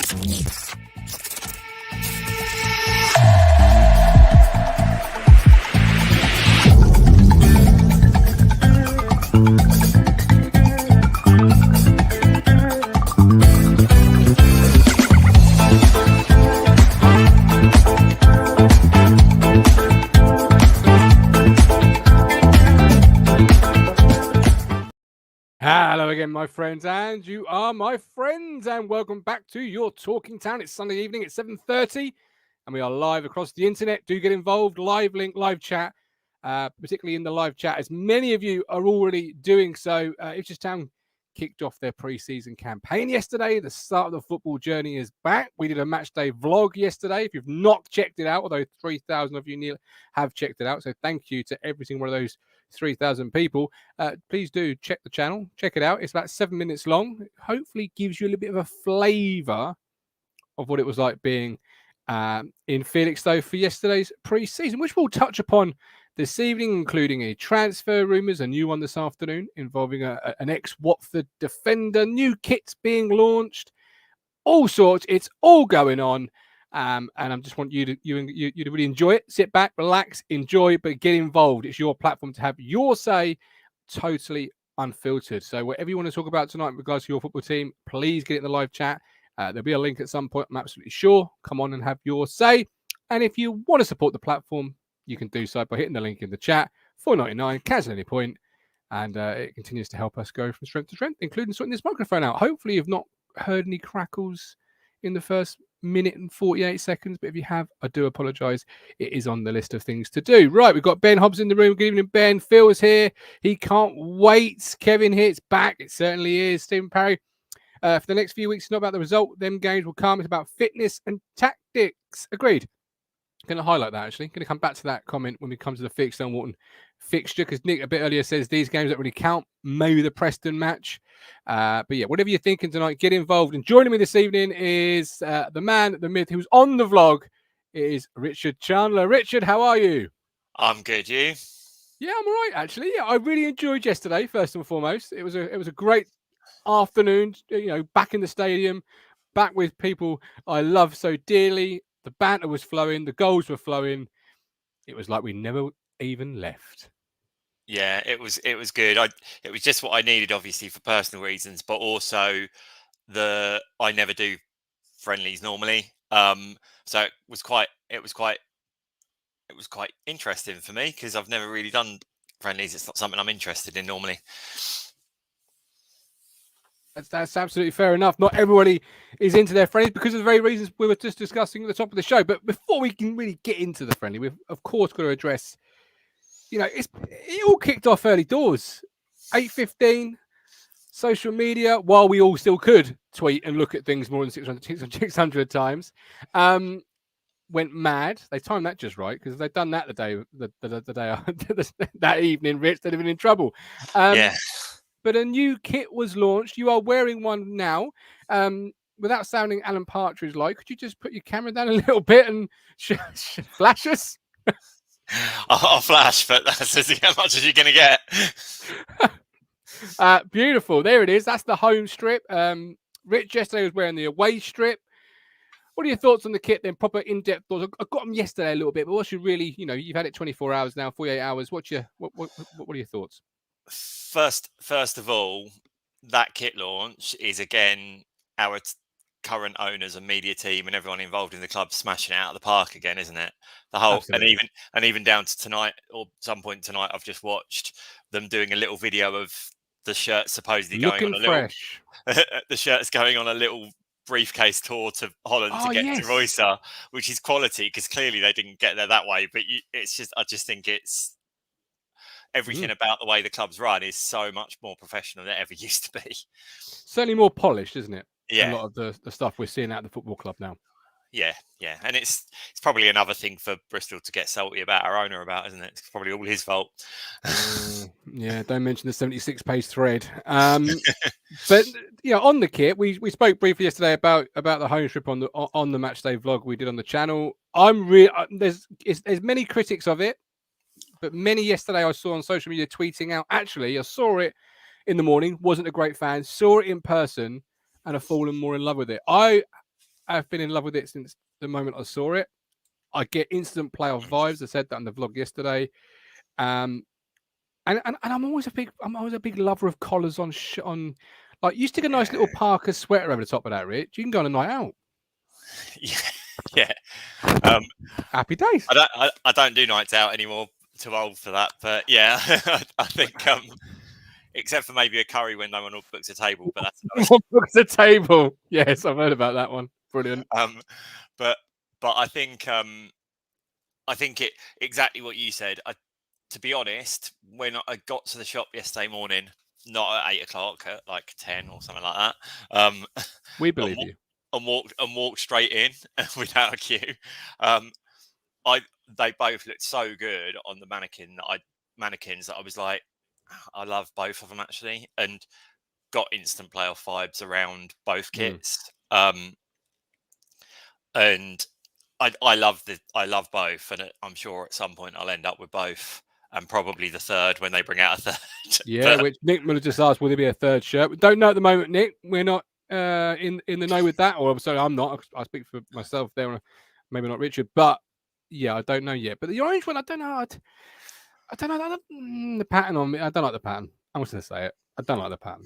Hello again, my friends, and you are my friends, and welcome back to your Talking Town. It's Sunday evening at 7:30, and we are live across the internet. Do get involved, live link, live chat, particularly in the live chat, as many of you are already doing so. Ipswich Town kicked off their pre-season campaign yesterday. The start of the football journey is back. We did a match day vlog yesterday. If you've not checked it out, although 3,000 of you have checked it out, so thank you to every single one of those 3,000 people. Please do check the channel, check it out. It's about 7 minutes long. Hopefully gives you a little bit of a flavour of what it was like being in Felixstowe for yesterday's pre-season, which we'll touch upon this evening, including a transfer rumours, a new one this afternoon involving an ex-Watford defender, new kits being launched, all sorts. It's all going on. And I just want you to really enjoy it. Sit back, relax, enjoy, but get involved. It's your platform to have your say, totally unfiltered. So whatever you want to talk about tonight in regards to your football team, please get in the live chat. There'll be a link at some point, I'm absolutely sure. Come on and have your say. And if you want to support the platform, you can do so by hitting the link in the chat. $4.99, cancel at any point. And it continues to help us go from strength to strength, including sorting this microphone out. Hopefully you've not heard any crackles in the first minute and 48 seconds, but if you have, I do apologise. It is on the list of things to do. Right, we've got Ben Hobbs in the room. Good evening, Ben. Phil's here. He can't wait. Kevin here. It's back. It certainly is. Stephen Parry. For the next few weeks, it's not about the result. Them games will come. It's about fitness and tactics. Agreed. Going to highlight that, actually. Going to come back to that comment when we come to the Felixstowe Walton fixture, because Nick a bit earlier says these games don't really count. Maybe the Preston match. But yeah, whatever you're thinking tonight, get involved. And joining me this evening is the man, the myth, who's on the vlog. It is Richard Chandler. Richard, how are you? I'm good. You? Yeah, I'm all right, actually. Yeah, I really enjoyed yesterday, first and foremost. It was a great afternoon, back in the stadium, back with people I love so dearly. The banter was flowing, the goals were flowing. It was like we never even left. Yeah, it was good. It was just what I needed, obviously, for personal reasons, but also I never do friendlies normally. So it was quite interesting for me because I've never really done friendlies. It's not something I'm interested in normally. That's absolutely fair enough. Not everybody is into their friendlies because of the very reasons we were just discussing at the top of the show. But before we can really get into the friendly, we've of course got to address, it all kicked off early doors, 8:15, social media, while we all still could tweet and look at things more than 600 times, went mad. They timed that just right, because if they'd done that the day that evening, Rich, they'd have been in trouble. Yeah. But a new kit was launched. You are wearing one now. Without sounding Alan Partridge-like, could you just put your camera down a little bit and flash us? I'll flash, but that's how much as you're going to get. Beautiful. There it is. That's the home strip. Rich yesterday was wearing the away strip. What are your thoughts on the kit then? Proper in-depth thoughts. I got them yesterday a little bit, but what's your really, you've had it 24 hours now, 48 hours. What are your thoughts? First of all, that kit launch is again our current owners and media team and everyone involved in the club smashing it out of the park again, isn't it? The whole Absolutely. and even down to tonight or some point tonight, I've just watched them doing a little video of the shirt supposedly looking going on fresh. The shirt's going on a little briefcase tour to Holland to get to Roysa, which is quality because clearly they didn't get there that way. But I just think it's. Everything about the way the club's run is so much more professional than it ever used to be. Certainly more polished, isn't it? Yeah. A lot of the stuff we're seeing at the football club now. Yeah. And it's probably another thing for Bristol to get salty about our owner about, isn't it? It's probably all his fault. Yeah, don't mention the 76-page thread. But on the kit, we spoke briefly yesterday about the home strip on the match day vlog we did on the channel. There's many critics of it. But many yesterday I saw on social media tweeting out, actually, I saw it in the morning, wasn't a great fan, saw it in person, and have fallen more in love with it. I have been in love with it since the moment I saw it. I get instant playoff vibes. I said that on the vlog yesterday. And I'm always a big lover of collars on like you stick a nice little Parker sweater over the top of that, Rich. You can go on a night out. Yeah. Happy days. I don't do nights out anymore. Too old for that. But yeah, I think except for maybe a curry when no one books a table. But that's books a table. Yes, I've heard about that one. Brilliant. But I think it exactly what you said. To be honest, when I got to the shop yesterday morning, not at 8 o'clock, at like 10 or something like that. We believe you. And walked straight in without a queue. They both looked so good on the mannequins that I was like, I love both of them actually, and got instant playoff vibes around both kits. And I love both, and I'm sure at some point I'll end up with both, and probably the third when they bring out a third. Yeah, which Nick Muller just asked, will there be a third shirt? We don't know at the moment, Nick. We're not in the know with that, or sorry, I'm not. I speak for myself there, maybe not Richard, but yeah, I don't know yet. But the orange one, I don't know. I don't know the pattern on me. I don't like the pattern. I'm just gonna say it. I don't like the pattern.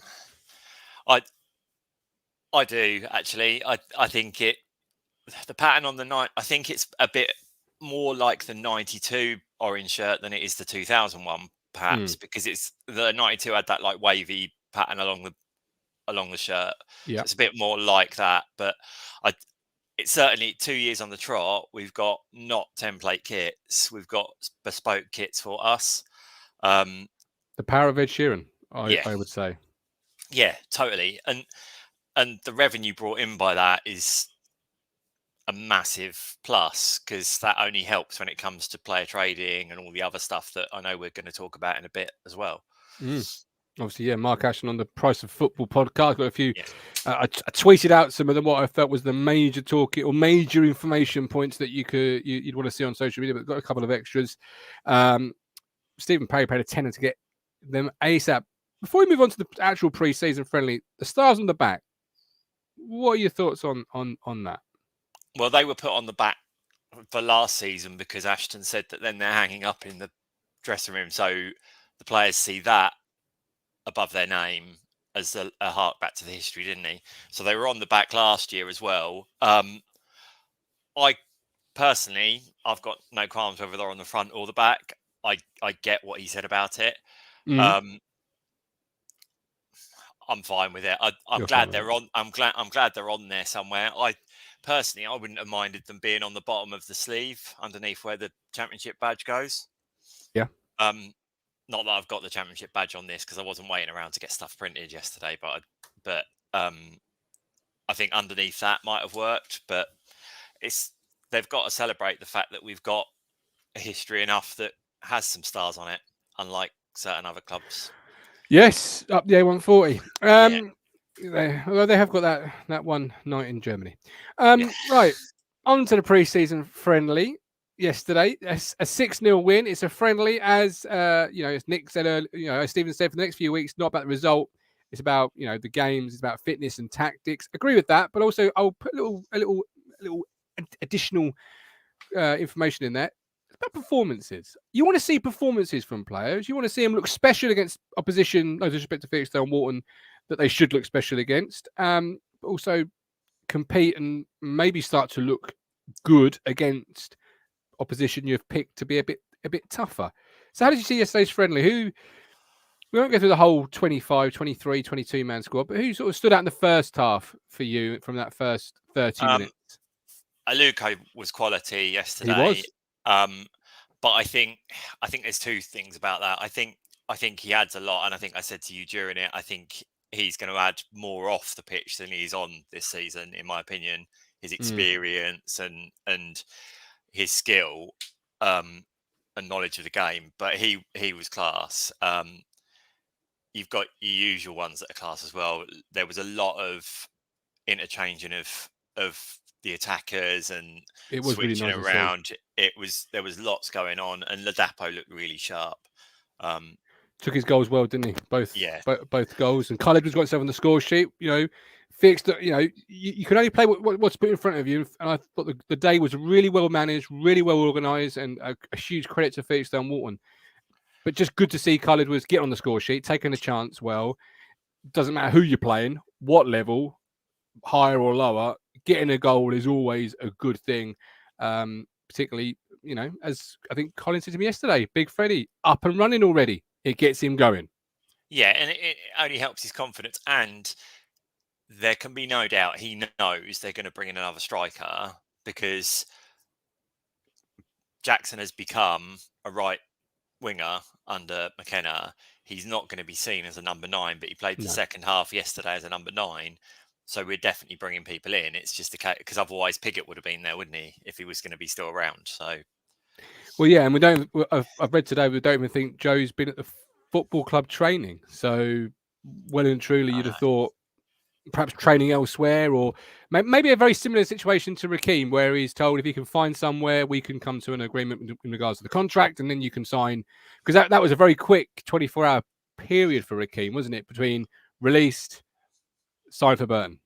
I do actually. I think the pattern on the night. I think it's a bit more like the 92 orange shirt than it is the 2001, perhaps, because it's the 92 had that like wavy pattern along the shirt. Yeah, so it's a bit more like that. But it's certainly 2 years on the trot. We've got not template kits. We've got bespoke kits for us. The power of Ed Sheeran, I would say. Yeah, totally. And the revenue brought in by that is a massive plus, because that only helps when it comes to player trading and all the other stuff that I know we're going to talk about in a bit as well. Obviously, yeah, Mark Ashton on the Price of Football podcast. Got a few. I tweeted out some of them, what I felt was the major talking or major information points that you'd want to see on social media, but got a couple of extras. Stephen Perry paid a tenner to get them ASAP. Before we move on to the actual pre-season friendly, the stars on the back. What are your thoughts on that? Well, they were put on the back for last season because Ashton said that then they're hanging up in the dressing room, so the players see that above their name as a hark back to the history, didn't he? So they were on the back last year as well. I personally, I've got no qualms whether they're on the front or the back. I get what he said about it. I'm fine with it. I'm glad they're on. I'm glad they're on there somewhere. Personally, I wouldn't have minded them being on the bottom of the sleeve underneath where the championship badge goes. Yeah. Not that I've got the championship badge on this because I wasn't waiting around to get stuff printed yesterday, but I think underneath that might have worked. But they've got to celebrate the fact that we've got a history enough that has some stars on it, unlike certain other clubs. Yes, up the A140. Although they have got that one night in Germany. Right, on to the pre-season friendly. Yesterday, a 6-0 win. It's a friendly, as as Nick said earlier, as Stephen said, for the next few weeks, not about the result. It's about the games. It's about fitness and tactics. Agree with that, but also I'll put a little additional information in there. It's about performances. You want to see performances from players. You want to see them look special against opposition. No disrespect to Felixstowe and Wharton, that they should look special against. But also compete and maybe start to look good against opposition you've picked to be a bit tougher. So how did you see yesterday's friendly? We won't go through the whole 25, 23, 22 man squad, but who sort of stood out in the first half for you from that first 30 minutes? Aluko was quality yesterday. He was. But I think there's two things about that. I think he adds a lot, and I think I said to you during it, I think he's going to add more off the pitch than he's on this season, in my opinion. His experience and his skill and knowledge of the game, but he was class. You've got your usual ones that are class as well. There was a lot of interchanging of the attackers and switching really nice around. There was lots going on, and Ladapo looked really sharp. Took his goals well, didn't he? Both goals, and Khaled was got himself on the score sheet. fixed. You can only play what's put in front of you. And I thought the day was really well managed, really well organised, and a huge credit to Felix and Walton. But just good to see Khalid was getting on the score sheet, taking a chance well. Doesn't matter who you're playing, what level, higher or lower, getting a goal is always a good thing. Particularly, as I think Colin said to me yesterday, Big Freddie up and running already. It gets him going. Yeah, and it only helps his confidence. And there can be no doubt he knows they're going to bring in another striker, because Jackson has become a right winger under McKenna. He's not going to be seen as a number 9, but he played the second half yesterday as a number 9. So we're definitely bringing people in. It's just because otherwise Piggott would have been there, wouldn't he, if he was going to be still around? So, well, yeah, and I've read today we don't even think Joe's been at the football club training. So, well and truly, you'd have thought perhaps training elsewhere, or maybe a very similar situation to Rakeem, where he's told if he can find somewhere, we can come to an agreement in regards to the contract, and then you can sign. Because that was a very quick 24-hour period for Rakeem, wasn't it? Between released, signed for Burton.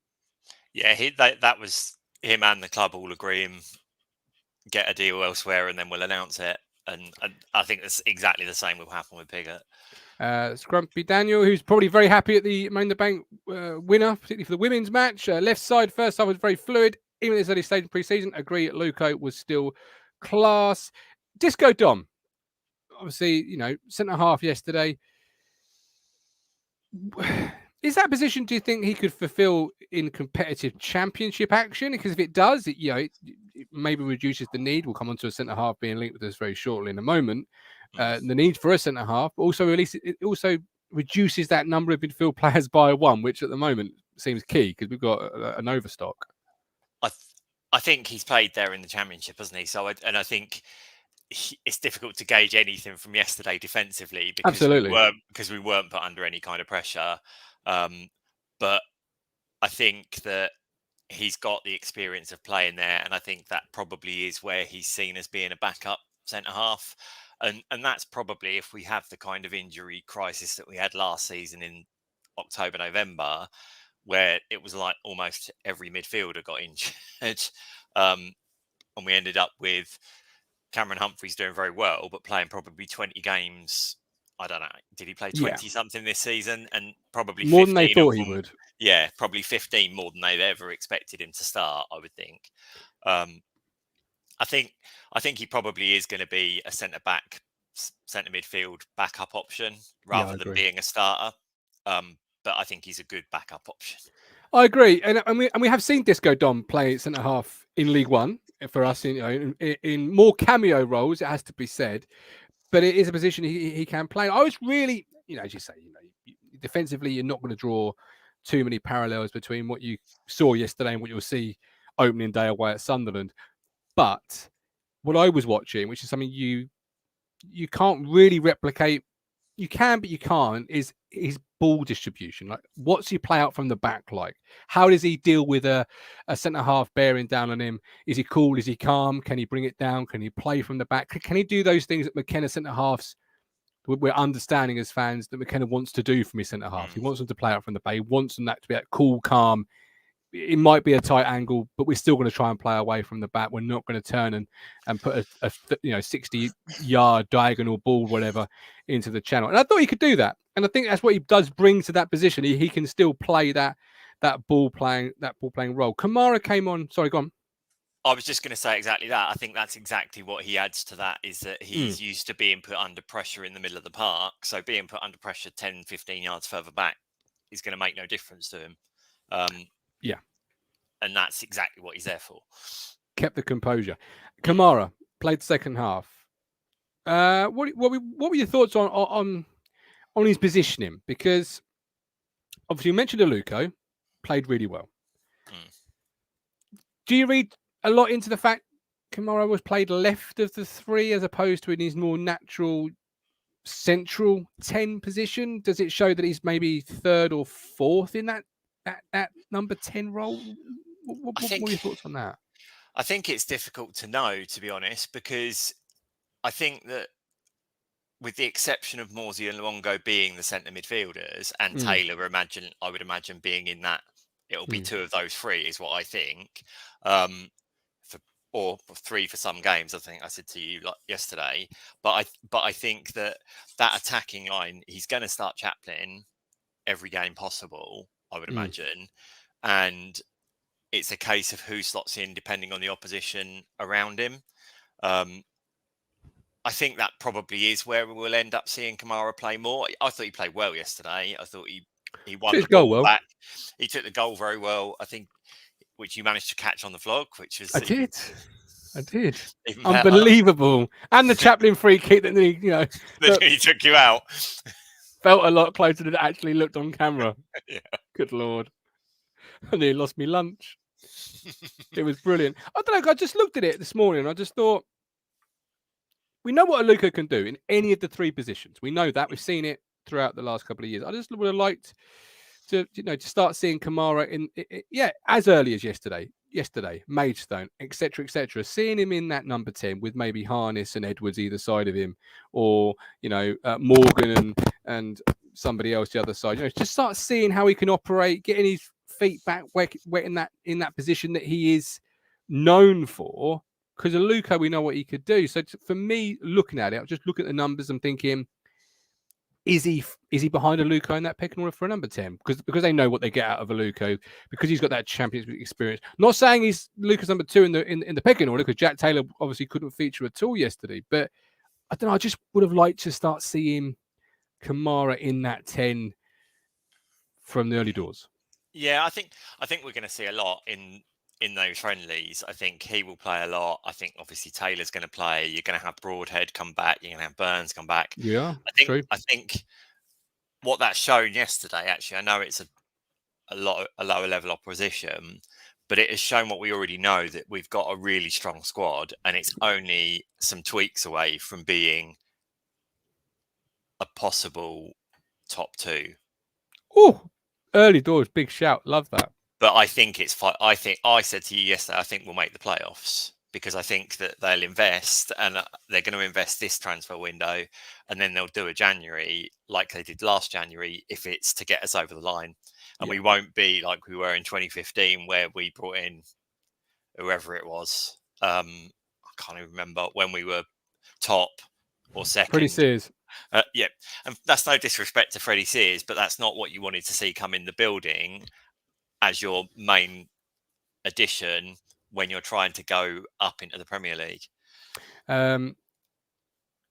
Yeah, that was him and the club all agreeing, get a deal elsewhere, and then we'll announce it. And I think that's exactly the same will happen with Piggott. Scrumpy Daniel, who's probably very happy at the Money in the Bank winner, particularly for the women's match. Left side, first half was very fluid. Even at this early stage in pre-season, agree Luco was still class. Disco Dom, obviously, centre half yesterday. Is that position, do you think he could fulfill in competitive championship action? Because if it does, it maybe reduces the need. We'll come on to a centre half being linked with us very shortly in a moment. The need for a centre half, but also at least it also reduces that number of midfield players by 1, which at the moment seems key because we've got an overstock. I think he's played there in the championship, hasn't he? So I think it's difficult to gauge anything from yesterday defensively because we weren't put under any kind of pressure. But I think that he's got the experience of playing there, and I think that probably is where he's seen as being a backup centre half. And that's probably, if we have the kind of injury crisis that we had last season in October, November, where it was like almost every midfielder got injured. And we ended up with Cameron Humphreys doing very well, but playing probably 20 games. I don't know. Did he play 20 something this season? And probably more than they thought he would. Yeah, probably 15 more than they've ever expected him to start, I would think. I think he probably is going to be a centre midfield backup option rather than being a starter. But I think he's a good backup option. I agree, and we have seen Disco Dom play centre half in League One for us in more cameo roles. It has to be said, but it is a position he can play. I was really, as you say, defensively, you're not going to draw too many parallels between what you saw yesterday and what you'll see opening day away at Sunderland. But what I was watching, which is something you can't really replicate, you can, but you can't, is his ball distribution. Like, what's he play out from the back like? How does he deal with a centre half bearing down on him? Is he cool? Is he calm? Can he bring it down? Can he play from the back? Can he do those things that McKenna centre halves, we're understanding as fans, that McKenna wants to do from his centre half? He wants them to play out from the back. He wants them that to be that cool, calm. It might be a tight angle, but we're still going to try and play away from the back. We're not going to turn and put a 60-yard diagonal ball, whatever, into the channel. And I thought he could do that. And I think that's what he does bring to that position. He can still play that ball playing role. Kamara came on. Sorry, go on. I was just going to say exactly that. I think that's exactly what he adds to that, is that he's used to being put under pressure in the middle of the park. So being put under pressure 10, 15 yards further back is going to make no difference to him. Yeah. And that's exactly what he's there for. Kept the composure. Kamara played the second half. What were your thoughts on his positioning? Because obviously you mentioned Aluko played really well. Do you read a lot into the fact Kamara was played left of the 3 as opposed to in his more natural central 10 position? Does it show that he's maybe 3rd or 4th in that number 10 role? What are your thoughts on that? I think it's difficult to know, to be honest, because I think that with the exception of Morsey and Luongo being the centre midfielders and Taylor, I would imagine being in that It'll be 2 of those 3 is what I think. Or 3 for some games, I think I said to you yesterday. But I think that attacking line, he's going to start Chaplin every game possible, I would imagine. And it's a case of who slots in depending on the opposition around him. I think that probably is where we'll end up seeing Kamara play more. I thought he played well yesterday. I thought he won the ball back. He took the goal very well, I think, which you managed to catch on the vlog, which was I did. Unbelievable. And the Chaplin free kick that he took you out. Felt a lot closer than it actually looked on camera. Yeah. Good Lord. I nearly lost me lunch. It was brilliant. I don't know. I just looked at it this morning. I just thought, we know what Aluko can do in any of the 3 positions. We know that. We've seen it throughout the last couple of years. I just would have liked to start seeing Kamara in as early as yesterday, Maidstone, etc. Seeing him in that number 10 with maybe Harness and Edwards either side of him, or Morgan and somebody else the other side. Just start seeing how he can operate, getting his feet back wet in that position that he is known for. Because Aluko, we know what he could do. So for me, looking at it, I'll just look at the numbers and thinking, is he behind Aluko in that pecking order for a number 10? Because they know what they get out of Aluko, because he's got that Champions League experience. Not saying he's Luka's number 2 in the pecking order, because Jack Taylor obviously couldn't feature at all yesterday. But I don't know. I just would have liked to start seeing Kamara in that 10 from the early doors. Yeah, I think we're going to see a lot in those friendlies. I think he will play a lot. I think obviously Taylor's going to play. You're going to have Broadhead come back. You're going to have Burns come back. Yeah, I think what that's shown yesterday, actually, I know it's a lower level opposition, but it has shown what we already know, that we've got a really strong squad, and it's only some tweaks away from being a possible top 2. Oh, early doors, big shout. Love that. But I think I said to you yesterday, I think we'll make the playoffs, because I think that they'll invest, and they're going to invest this transfer window, and then they'll do a January like they did last January, if it's to get us over the line. And we won't be like we were in 2015, where we brought in whoever it was. I can't even remember, when we were top or second. Freddie Sears. Yeah, and that's no disrespect to Freddie Sears, but that's not what you wanted to see come in the building as your main addition when you're trying to go up into the Premier League.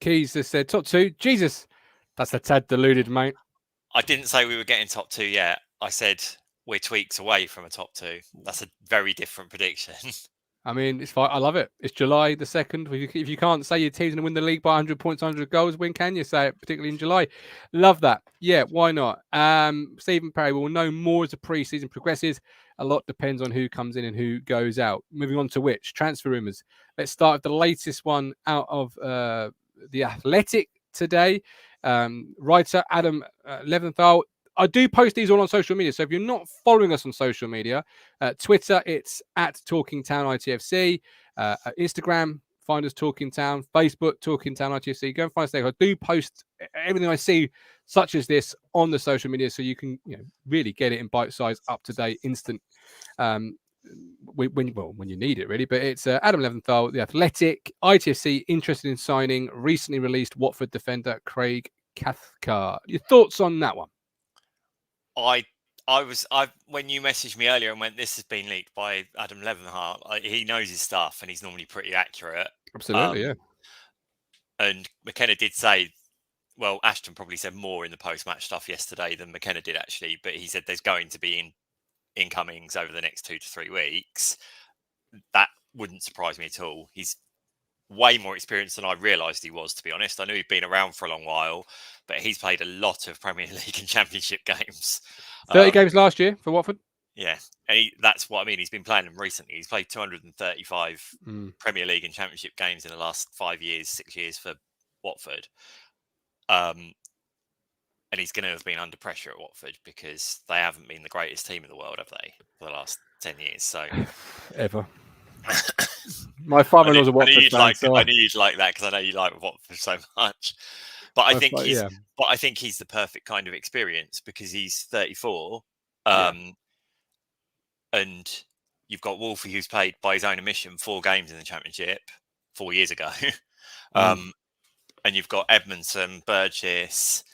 Keys has said top 2. Jesus, that's a tad deluded, mate. I didn't say we were getting top 2 yet. I said we're tweaks away from a top 2. That's a very different prediction. I mean, it's fine. I love it. It's July the 2nd. If you can't say your team's going to win the league by 100 points, 100 goals, when can you say it, particularly in July? Love that. Yeah, why not? Stephen Perry, we'll know more as the pre-season progresses. A lot depends on who comes in and who goes out. Moving on to which? Transfer rumours. Let's start with the latest one out of The Athletic today. Writer Adam Leventhal. I do post these all on social media. So if you're not following us on social media, Twitter, it's at Talking Town ITFC. Instagram, find us Talking Town. Facebook, Talking Town ITFC. Go and find us there. I do post everything I see, such as this, on the social media, so you can really get it in bite-size, up-to-date, instant when you need it, really. But it's Adam Leventhal, The Athletic. ITFC interested in signing recently released Watford defender Craig Cathcart. Your thoughts on that one? I when you messaged me earlier and went, this has been leaked by Adam Leventhal, he knows his stuff and he's normally pretty accurate. Absolutely, yeah. And McKenna did say, well, Ashton probably said more in the post-match stuff yesterday than McKenna did, actually, but he said there's going to be incomings over the next 2 to 3 weeks. That wouldn't surprise me at all. He's way more experienced than I realised he was, to be honest. I knew he'd been around for a long while, but he's played a lot of Premier League and Championship games. 30 games last year for Watford. Yeah, and that's what I mean. He's been playing them recently. He's played 235 Premier League and Championship games in the last 5 years, 6 years for Watford. And he's going to have been under pressure at Watford, because they haven't been the greatest team in the world, have they, for the last 10 years? So ever. My father-in-law's a Watford fan. I knew you'd like that, because I know you like Watford so much. But I think he's the perfect kind of experience, because he's 34. and you've got Wolfie, who's played by his own admission 4 games in the Championship 4 years ago. And you've got Edmondson, Burgess,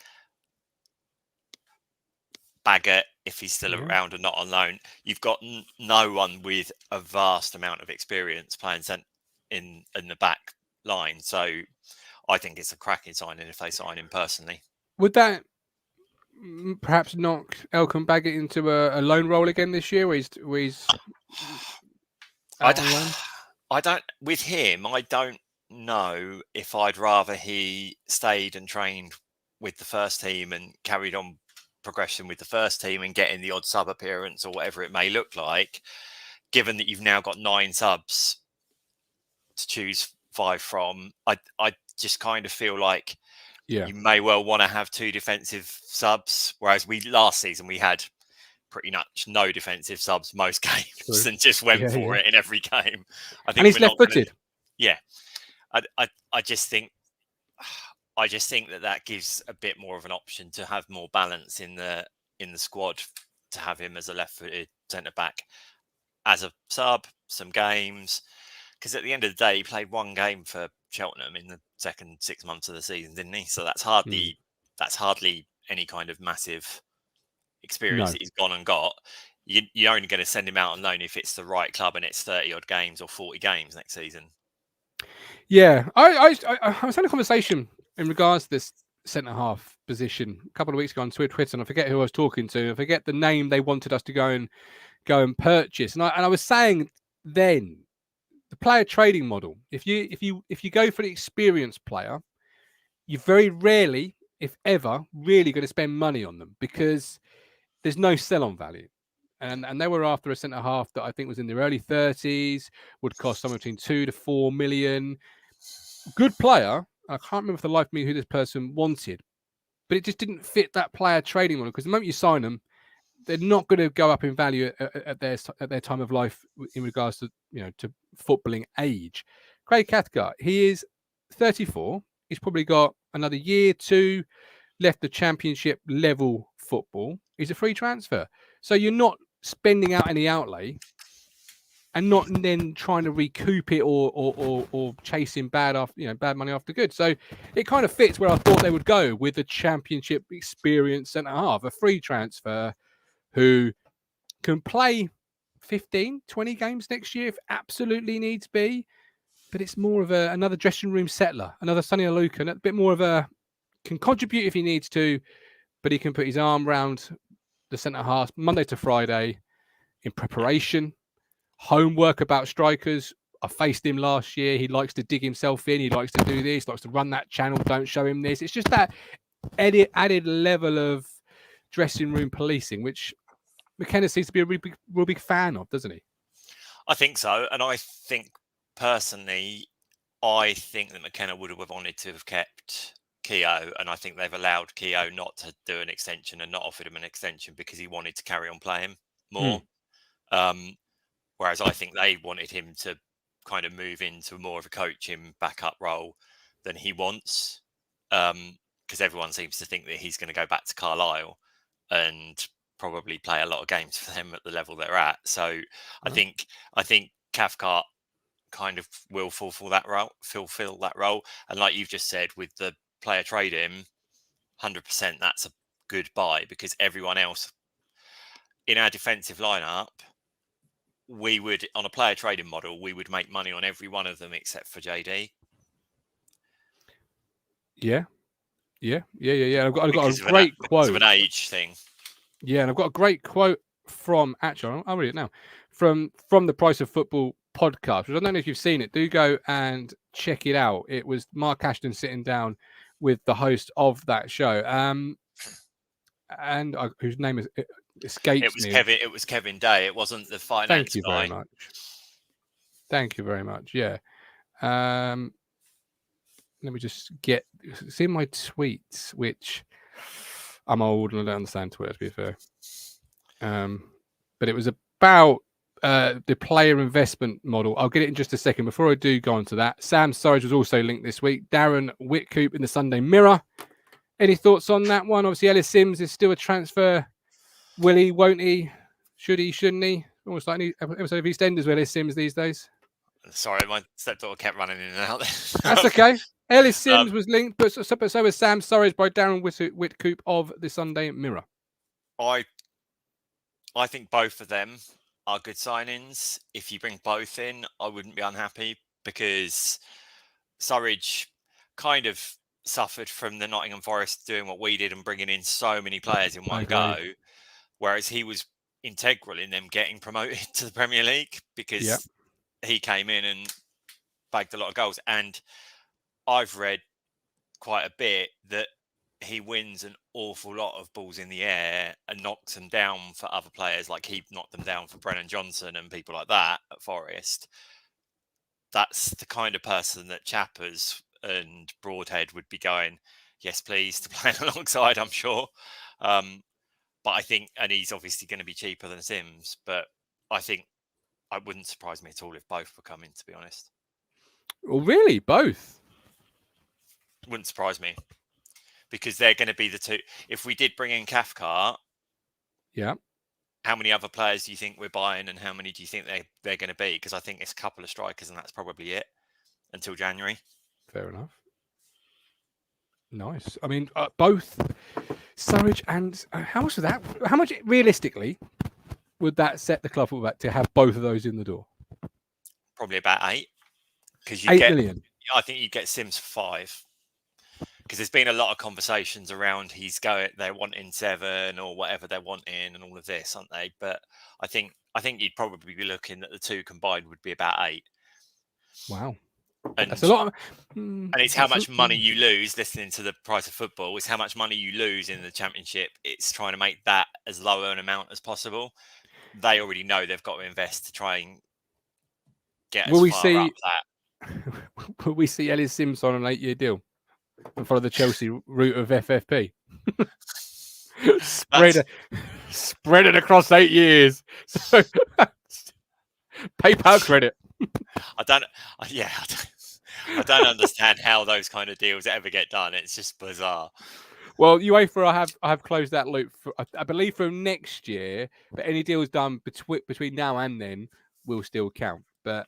Baggett, if he's still around and not on loan. You've got no one with a vast amount of experience playing in the back line. So I think it's a cracking signing if they sign him personally. Would that perhaps knock Elkan Baggett into a loan role again this year, where he's I don't. With him, I don't know if I'd rather he stayed and trained with the first team and carried on progression with the first team and getting the odd sub appearance or whatever it may look like, given that you've now got 9 subs to choose 5 from. I just kind of feel like you may well want to have 2 defensive subs, whereas last season we had pretty much no defensive subs most games and just went for it in every game. I think, and he's left-footed. I just think that gives a bit more of an option to have more balance in the squad, to have him as a left-footed centre back as a sub, some games. Because at the end of the day, he played 1 game for Cheltenham in the second 6 months of the season, didn't he? So that's hardly any kind of massive experience that he's gone and got. You're only going to send him out on loan if it's the right club and it's 30 odd games or 40 games next season. Yeah, I was having a conversation in regards to this centre half position a couple of weeks ago on Twitter, and I forget who I was talking to. I forget the name they wanted us to go and purchase, and I was saying then, the player trading model. If you go for the experienced player, you're very rarely, if ever, really going to spend money on them because there's no sell-on value. And they were after a centre half that I think was in their early 30s, would cost somewhere between 2 to 4 million. Good player. I can't remember for the life of me who this person wanted, but it just didn't fit that player trading model, because the moment you sign them, they're not going to go up in value at their time of life in regards to to footballing age. Craig Cathcart, he is 34. He's probably got another year, 2 left the Championship level football. He's a free transfer, so you're not spending out any outlay and not then trying to recoup it or chasing bad money after good. So it kind of fits where I thought they would go with the Championship experienced centre half, a free transfer who can play 15, 20 games next year if absolutely needs be. But it's more of another dressing room settler, another Sonny Lucan, a bit more of can contribute if he needs to, but he can put his arm round the centre half Monday to Friday in preparation, homework about strikers. I faced him last year. He likes to dig himself in. He likes to do this, likes to run that channel. Don't show him this. It's just that added level of dressing room policing, which McKenna seems to be a real big fan of, doesn't he? I think so. And I think personally, that McKenna would have wanted to have kept Keogh, and I think they've allowed Keogh not to do an extension and not offered him an extension because he wanted to carry on playing more. Whereas I think they wanted him to kind of move into more of a coaching backup role than he wants, because everyone seems to think that he's going to go back to Carlisle and probably play a lot of games for them at the level they're at. So I think Cathcart kind of will fulfill that role. And like you've just said, with the player trading, 100% that's a good buy, because everyone else in our defensive lineup, we would, on a player trading model, we would make money on every one of them except for JD. Yeah. I've got a great quote. Because of an age thing. Yeah, and I've got a great quote from, actually, I'll read it now, from the Price of Football podcast, which I don't know if you've seen it. Do go and check it out. It was Mark Ashton sitting down with the host of that show, and whose name escapes me. It was Kevin Day. It wasn't the finance guy. Thank you very much. Thank you very much. Yeah. Let me just see my tweets, which I'm old and I don't understand Twitter, to be fair. But it was about the player investment model. I'll get it in just a second. Before I do go on to that, Sam Surridge was also linked this week. Darren Whitcoop in the Sunday Mirror. Any thoughts on that one? Obviously, Ellis Sims is still a transfer. Will he, won't he? Should he, shouldn't he? Almost like any episode of EastEnders where there's Sims these days. Sorry, my stepdaughter kept running in and out there. That's okay. Ellis Sims was linked, but so was Sam Surridge by Darren Whitcoop of the Sunday Mirror. I think both of them are good signings. If you bring both in, I wouldn't be unhappy because Surridge kind of suffered from the Nottingham Forest doing what we did and bringing in so many players in one go, whereas he was integral in them getting promoted to the Premier League because he came in and bagged a lot of goals. And I've read quite a bit that he wins an awful lot of balls in the air and knocks them down for other players. Like he knocked them down for Brennan Johnson and people like that at Forest. That's the kind of person that Chappers and Broadhead would be going, yes, please, to play alongside, I'm sure. But I think, and he's obviously going to be cheaper than Sims, but I think it wouldn't surprise me at all if both were coming, to be honest. Oh, really? Both? Wouldn't surprise me. Because they're going to be the two. If we did bring in Cathcart, how many other players do you think we're buying and how many do you think they're going to be? Because I think it's a couple of strikers and that's probably it until January. Fair enough. Nice. I mean, both Surridge and how much of that? How much realistically would that set the club up to have both of those in the door? Probably about 8. Because you get 8 million. I think you get Sims 5. Because there's been a lot of conversations around they're wanting 7 or whatever they're wanting and all of this, aren't they? But I think you'd probably be looking at the two combined would be about 8. Wow. And that's a lot. And it's how much money you lose listening to the price of football. It's how much money you lose in the Championship. It's trying to make that as low an amount as possible. They already know they've got to invest to try and get as far up that. Will we see Ellis Sims on an 8-year deal and follow the Chelsea route of FFP? Spread it across 8 years. So PayPal credit. I don't understand how those kind of deals ever get done. It's just bizarre. Well, UEFA have closed that loop, I believe, from next year. But any deals done between now and then will still count. But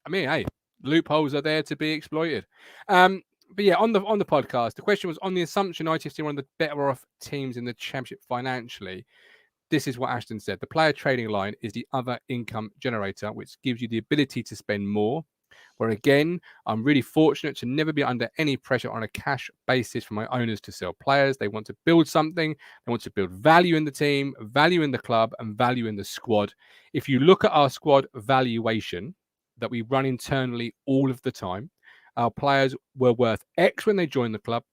I mean, hey, loopholes are there to be exploited. But yeah, on the podcast, the question was on the assumption ITFC are one of the better off teams in the Championship financially. This is what Ashton said. The player trading line is the other income generator, which gives you the ability to spend more. Where again, I'm really fortunate to never be under any pressure on a cash basis for my owners to sell players. They want to build something. They want to build value in the team, value in the club, and value in the squad. If you look at our squad valuation that we run internally all of the time, our players were worth X when they joined the club.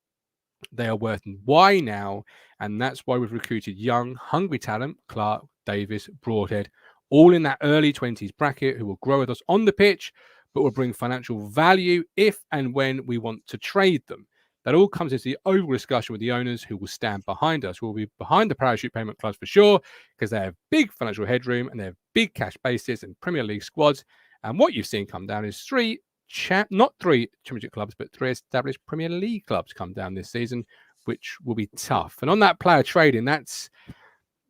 They are worth Y now, and that's why we've recruited young, hungry talent, Clark, Davis, Broadhead, all in that early 20s bracket who will grow with us on the pitch, but will bring financial value if and when we want to trade them. That all comes into the overall discussion with the owners who will stand behind us. We'll be behind the parachute payment clubs for sure, because they have big financial headroom and they have big cash bases and Premier League squads. And what you've seen come down is not 3 Championship clubs, but 3 established Premier League clubs come down this season, which will be tough. And on that player trading, that's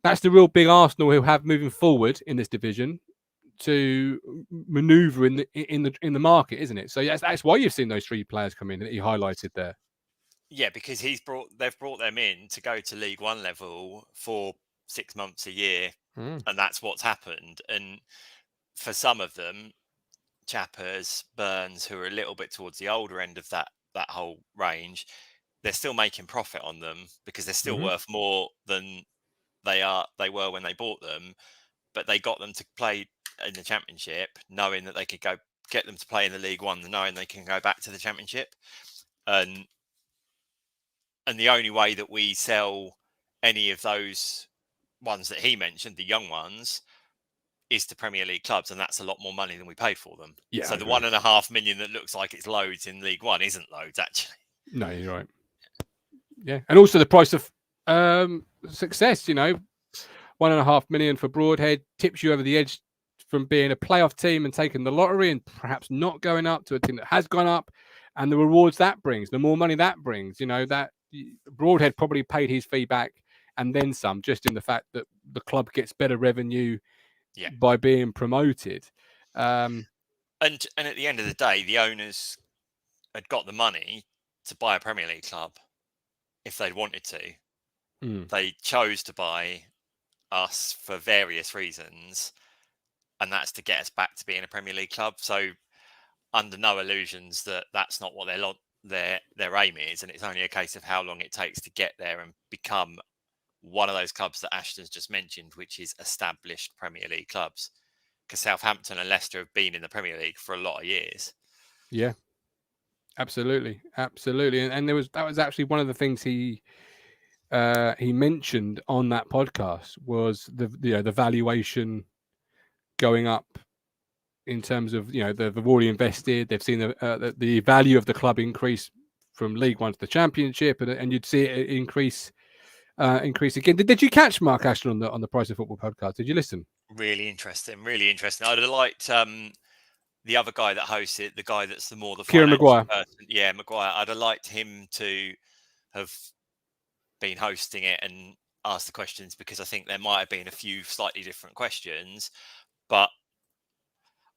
the real big Arsenal who have moving forward in this division to maneuver in the market, isn't it? So that's why you've seen those 3 players come in that he highlighted there. Yeah, because they've brought them in to go to League One level for 6 months a year, and that's what's happened. And for some of them, Chappers, Burns, who are a little bit towards the older end of that whole range, they're still making profit on them because they're still worth more than they were when they bought them. But they got them to play in the Championship, knowing that they could go get them to play in the League One, knowing they can go back to the Championship. And the only way that we sell any of those ones that he mentioned, the young ones, is to Premier League clubs, and that's a lot more money than we paid for them. Yeah, so the 1.5 million that looks like it's loads in League One isn't loads, actually. No, you're right. Yeah, and also the price of success, 1.5 million for Broadhead tips you over the edge from being a playoff team and taking the lottery and perhaps not going up to a team that has gone up, and the rewards that brings, the more money that brings, that Broadhead probably paid his fee back and then some, just in the fact that the club gets better revenue by being promoted. And at the end of the day, the owners had got the money to buy a Premier League club if they'd wanted to. They chose to buy us for various reasons, and that's to get us back to being a Premier League club. So under no illusions that that's not what their aim is, and it's only a case of how long it takes to get there and become one of those clubs that Ashton's just mentioned, which is established Premier League clubs. Because Southampton and Leicester have been in the Premier League for a lot of years. Yeah, absolutely. And that was actually one of the things he mentioned on that podcast was the valuation going up in terms of they've already invested. They've seen the value of the club increase from League One to the Championship, and you'd see it increase again. Did you catch Mark Ashton on the Price of Football podcast? Did you listen? Really interesting. I'd have liked the other guy that hosts it, the guy that's the Kieran Maguire. person. Yeah, Maguire. I'd have liked him to have been hosting it and asked the questions, because I think there might have been a few slightly different questions. But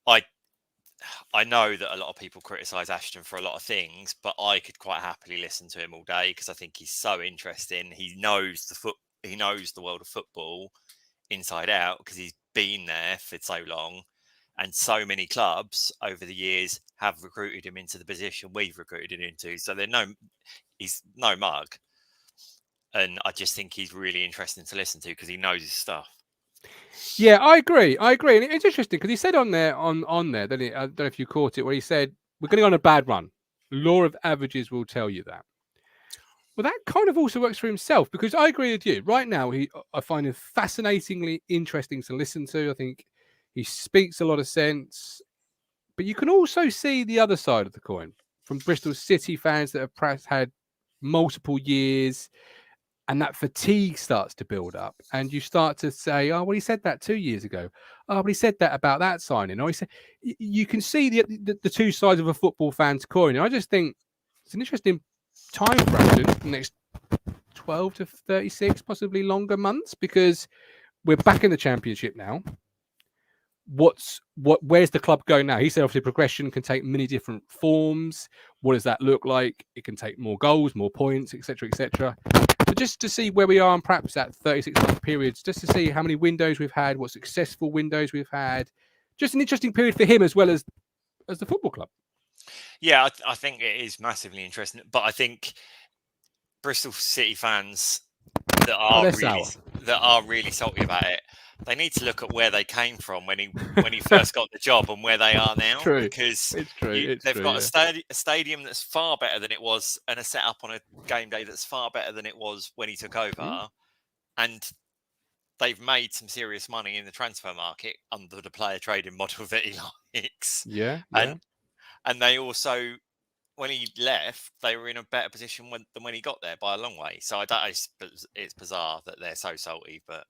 I know that a lot of people criticise Ashton for a lot of things, but I could quite happily listen to him all day because I think he's so interesting. He knows the world of football inside out because he's been there for so long, and so many clubs over the years have recruited him into the position we've recruited him into. So he's no mug, and I just think he's really interesting to listen to because he knows his stuff. Yeah, I agree. And it's interesting because he said on there, then I don't know if you caught it, where he said we're going on a bad run. Law of averages will tell you that. Well, that kind of also works for himself, because I agree with you. Right now, I find him fascinatingly interesting to listen to. I think he speaks a lot of sense, but you can also see the other side of the coin from Bristol City fans that have perhaps had multiple years, and that fatigue starts to build up, and you start to say, "Oh, well, he said that 2 years ago. Oh, but he said that about that signing." Or he said, you can see the two sides of a football fan's coin. And I just think it's an interesting time for Ashton, the next 12 to 36, possibly longer months, because we're back in the Championship now. Where's the club going now? He said obviously progression can take many different forms. What does that look like? It can take more goals, more points, etc., etc. So just to see where we are on perhaps that 36-month periods, just to see how many windows we've had, what successful windows we've had. Just an interesting period for him as well as the football club. Yeah, I think it is massively interesting. But I think Bristol City fans that are really salty about it, they need to look at where they came from when he first got the job and where they are now. True. Because it's true. They've got a stadium that's far better than it was, and a setup on a game day that's far better than it was when he took over. And they've made some serious money in the transfer market under the player trading model that he likes. Yeah. And they also, when he left, they were in a better position than when he got there by a long way. So it's bizarre that they're so salty, but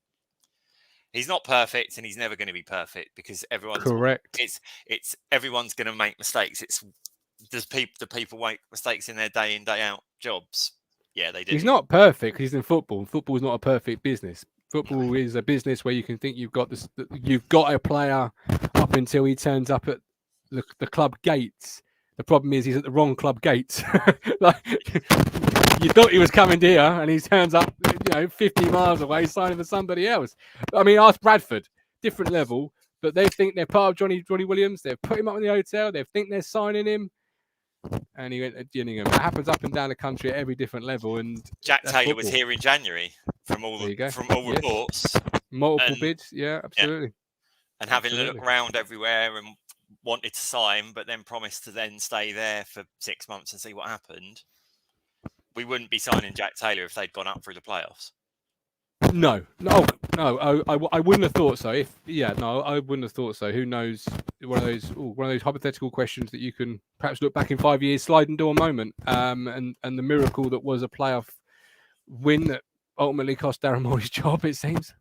he's not perfect, and he's never going to be perfect because everyone's correct. It's everyone's going to make mistakes. Do people make mistakes in their day in, day out jobs? Yeah, they do. He's not perfect. He's in football. Football is not a perfect business. Football is a business where you can think you've got a player up until he turns up at the club gates. The problem is he's at the wrong club gates. Like, you thought he was coming here, and he turns up, 50 miles away, signing for somebody else. I mean, ask Bradford, different level, but they think they're part of Johnny Williams. They've put him up in the hotel. They think they're signing him, and he went at Gillingham. It happens up and down the country at every different level. And Jack Taylor was here in January from all reports. Multiple bids, yeah, absolutely. Yeah. And having a look around everywhere and wanted to sign, but then promised to then stay there for 6 months and see what happened. We wouldn't be signing Jack Taylor if they'd gone up through the playoffs. No. I wouldn't have thought so. I wouldn't have thought so. Who knows? One of those hypothetical questions that you can perhaps look back in 5 years, sliding door moment, and the miracle that was a playoff win that ultimately cost Darren Moore's job. It seems.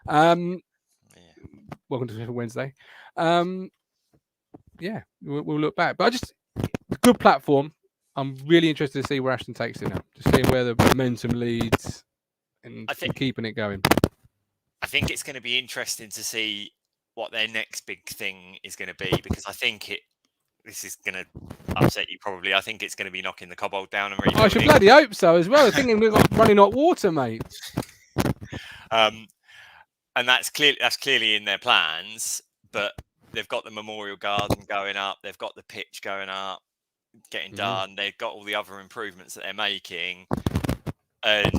Welcome to Wednesday. We'll look back, but good platform. I'm really interested to see where Ashton takes it now. Just seeing where the momentum leads and keeping it going. I think it's going to be interesting to see what their next big thing is going to be, because I think this is going to upset you probably. I think it's going to be knocking the Cobbold down and rebuilding. I should bloody hope so as well. Thinking we've got running hot water, mate. And that's clearly in their plans, but they've got the memorial garden going up, they've got the pitch going up, getting done, they've got all the other improvements that they're making, and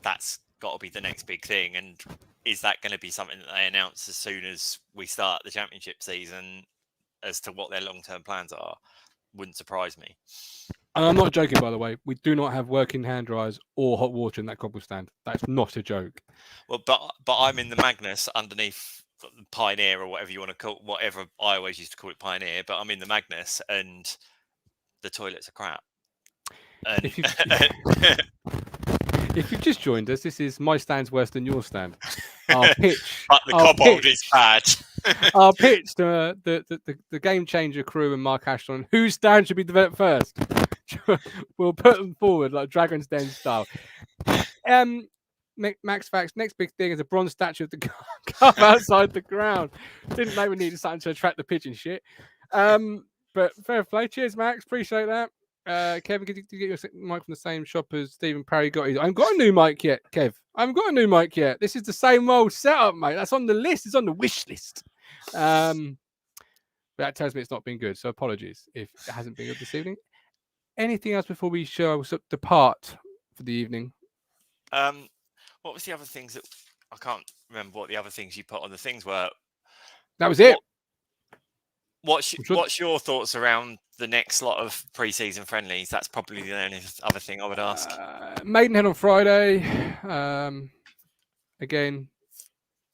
that's got to be the next big thing. And is that going to be something that they announce as soon as we start the championship season as to what their long-term plans are? Wouldn't surprise me. And I'm not joking, by the way. We do not have working hand dryers or hot water in that cobble stand. That's not a joke. Well, but I'm in the Magnus underneath Pioneer, or whatever you want to call, whatever I always used to call it, Pioneer. But I'm in the Magnus, and the toilets are crap. And if you've just joined us, this is my stand's worse than your stand. Our pitch, but the Cobbold is bad. Our pitch to the game changer crew and Mark Ashton, whose stand should be developed first. We'll put them forward like Dragon's Den style. Max Facts, next big thing is a bronze statue of the cup outside the ground. Didn't know we needed something to attract the pigeon shit. But fair play. Cheers, Max. Appreciate that. Kevin, did you get your mic from the same shop as Stephen Parry got his? I haven't got a new mic yet, Kev. I haven't got a new mic yet. This is the same old setup, mate. That's on the list. It's on the wish list. But that tells me it's not been good. So apologies if it hasn't been good this evening. Anything else before we depart for the evening? What was the other things that I can't remember? What the other things you put on the things were? That was it. What's your thoughts around the next lot of pre-season friendlies? That's probably the only other thing I would ask. Maidenhead on Friday. Again,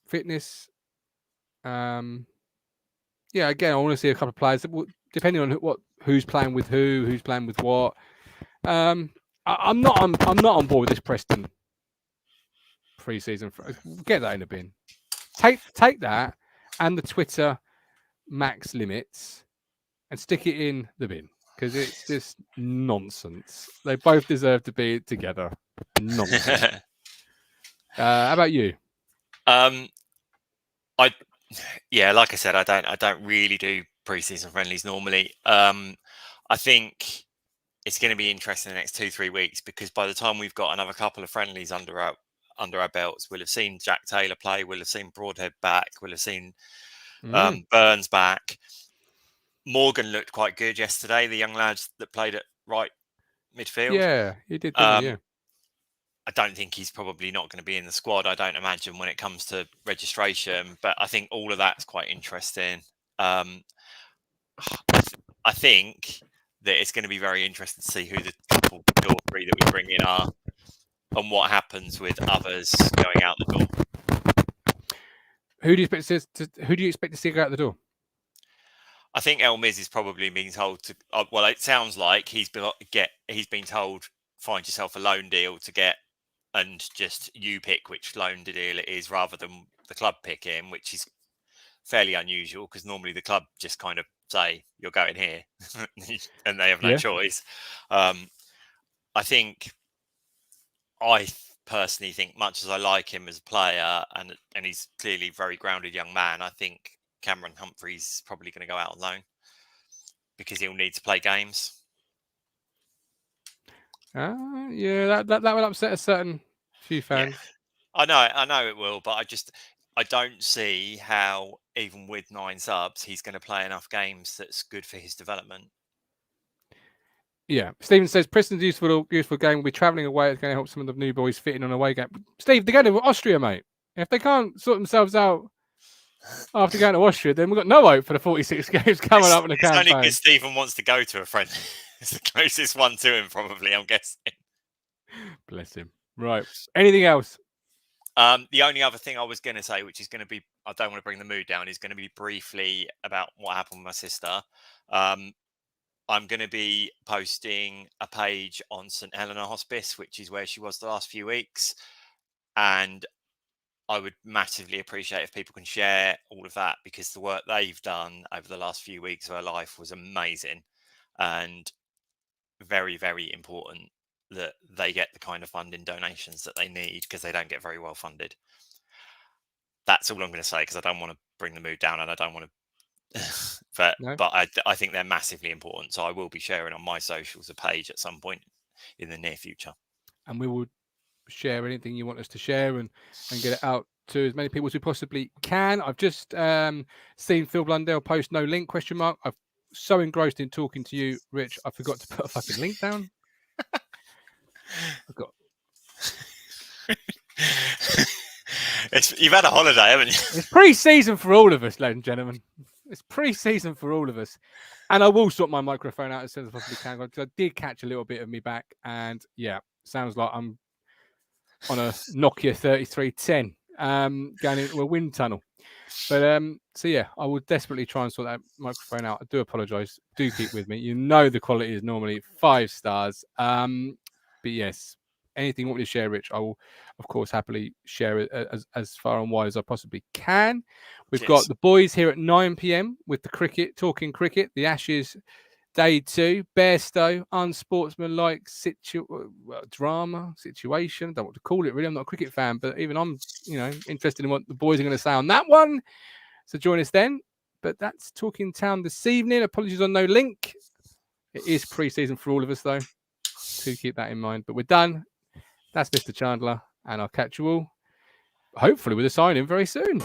fitness. Yeah, again, I want to see a couple of players. Depending on who's playing with who's playing with what. I'm not on board with this Preston pre-season. Get that in the bin. Take that and the Twitter max limits and stick it in the bin, because it's just nonsense. They both deserve to be together. Nonsense. How about you? Like I said, I don't really do pre-season friendlies normally. I think it's going to be interesting the next 2-3 weeks, because by the time we've got another couple of friendlies under our belts, we'll have seen Jack Taylor play, we'll have seen Broadhead back, we'll have seen Burns back. Morgan looked quite good yesterday, the young lads that played at right midfield. Yeah, he did, didn't he? Yeah. I don't think he's probably not going to be in the squad, I don't imagine, when it comes to registration, but I think all of that's quite interesting. I think that it's going to be very interesting to see who the couple, 2 or 3 that we bring in are, and what happens with others going out the door. Who do you expect to see go out the door? I think El Miz is probably being told to. Well, it sounds like he's been told, find yourself a loan deal to get, and just you pick which loan deal it is, rather than the club pick him, which is fairly unusual, because normally the club just kind of say you're going here, and they have no choice. I personally think, much as I like him as a player, and he's clearly a very grounded young man, I think Cameron Humphrey's probably going to go out on loan, because he'll need to play games. Yeah, that will upset a certain few fans. Yeah. I know it will, but I don't see how, even with 9 subs, he's going to play enough games that's good for his development. Yeah, Stephen says Preston's useful game. We'll be travelling away. It's going to help some of the new boys fit in on away game. Steve, they're going to Austria, mate. If they can't sort themselves out after going to Austria, then we've got no hope for the 46 games coming up in the campaign. It's only because Stephen wants to go to a friend. It's the closest one to him, probably, I'm guessing. Bless him. Right. Anything else? The only other thing I was going to say, which is going to be, I don't want to bring the mood down, is going to be briefly about what happened with my sister. I'm going to be posting a page on St Helena Hospice, which is where she was the last few weeks. And I would massively appreciate if people can share all of that, because the work they've done over the last few weeks of her life was amazing, and very, very important that they get the kind of funding donations that they need, because they don't get very well funded. That's all I'm going to say, because I don't want to bring the mood down, and I don't want to. but I think they're massively important. So I will be sharing on my socials a page at some point in the near future. And we will share anything you want us to share and get it out to as many people as we possibly can. I've just seen Phil Blundell post no link ? I've so engrossed in talking to you, Rich, I forgot to put a fucking link down. You've had a holiday, haven't you? It's pre-season for all of us, ladies and gentlemen. It's pre-season for all of us. And I will sort my microphone out as soon as I possibly can, because I did catch a little bit of me back. And yeah, sounds like I'm on a Nokia 3310 going into a wind tunnel. But so yeah, I will desperately try and sort that microphone out. I do apologize. Do keep with me. You know the quality is normally 5 stars. But yes, anything you want me to share, Rich, I will, of course, happily share it as far and wide as I possibly can. We've got the boys here at 9 p.m. with the cricket, talking cricket, the Ashes, Day 2, Bairstow, unsportsmanlike drama, situation. I don't know what to call it, really. I'm not a cricket fan, but even I'm, interested in what the boys are going to say on that one. So join us then. But that's Talking Town this evening. Apologies on no link. It is pre-season for all of us, though. To keep that in mind. But we're done. That's Mr. Chandler, and I'll catch you all, hopefully, with a sign-in very soon.